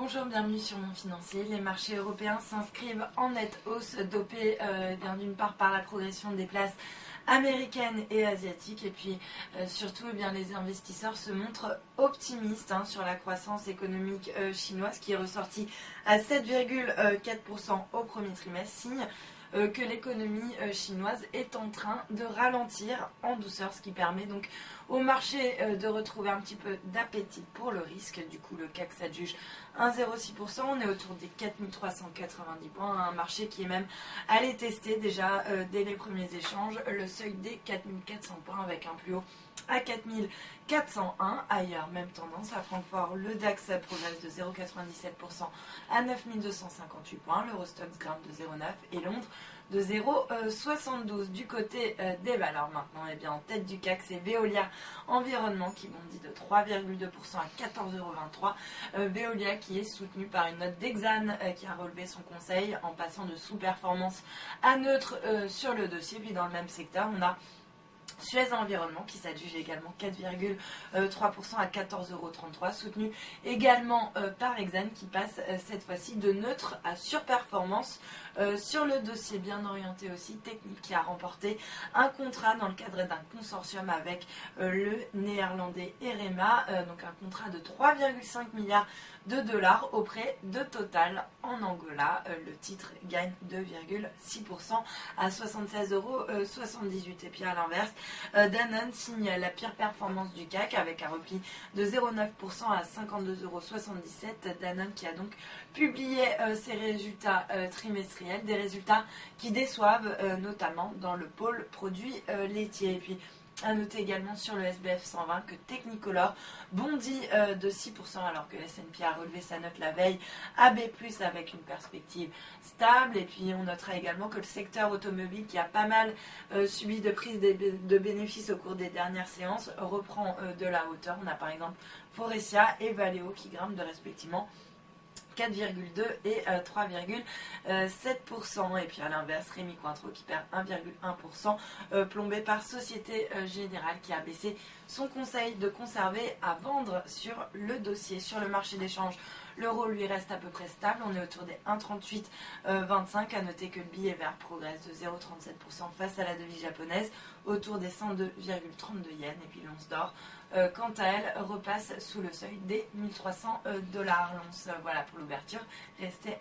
Bonjour, bienvenue sur Mon Financier. Les marchés européens s'inscrivent en nette hausse, dopés d'une part par la progression des places américaines et asiatiques, et puis surtout les investisseurs se montrent optimistes sur la croissance économique chinoise qui est ressortie à 7,4% au premier trimestre, signe que l'économie chinoise est en train de ralentir en douceur, ce qui permet donc au marché de retrouver un petit peu d'appétit pour le risque. Du coup, le CAC s'adjuge 1,06%, on est autour des 4390 points, un marché qui est même allé tester déjà dès les premiers échanges le seuil des 4400 points avec un plus haut à 4401. Ailleurs, même tendance. À Francfort, le DAX progresse de 0,97% à 9258 points. L'Eurostoxx grimpe de 0,9 et Londres de 0,72. Du côté des valeurs maintenant, en tête du CAC, c'est Veolia Environnement qui bondit de 3,2% à 14,23 €. Veolia qui est soutenu par une note d'Exane qui a relevé son conseil en passant de sous-performance à neutre sur le dossier. Puis dans le même secteur, on a Suez Environnement qui s'adjuge également 4,3% à 14,33 €, soutenu également par Exane qui passe cette fois-ci de neutre à surperformance sur le dossier. Bien orienté aussi, Technip qui a remporté un contrat dans le cadre d'un consortium avec le néerlandais Erema, donc un contrat de 3,5 milliards de dollars auprès de Total en Angola. Le titre gagne 2,6% à 76,78 €. Et puis à l'inverse, Danone signe la pire performance du CAC avec un repli de 0,9% à 52,77 €. Danone qui a donc publié ses résultats trimestriels, des résultats qui déçoivent notamment dans le pôle produits laitiers. Et puis à noter également sur le SBF 120 que Technicolor bondit de 6% alors que S&P a relevé sa note la veille à B+, avec une perspective stable. Et puis on notera également que le secteur automobile qui a pas mal subi de prise de bénéfices au cours des dernières séances reprend de la hauteur. On a par exemple Faurecia et Valeo qui grimpent de respectivement 4,2 et 3,7%. Et puis à l'inverse, Rémy Cointreau qui perd 1,1%, plombé par Société Générale qui a baissé son conseil de conserver à vendre sur le dossier. Sur le marché d'échange, l'euro lui reste à peu près stable, on est autour des 1,3825. À noter que le billet vert progresse de 0,37% face à la devise japonaise, autour des 102,32 yens. Et puis l'once d'or, quant à elle, repasse sous le seuil des 1300 $. L'once, voilà pour l'ouverture. Restez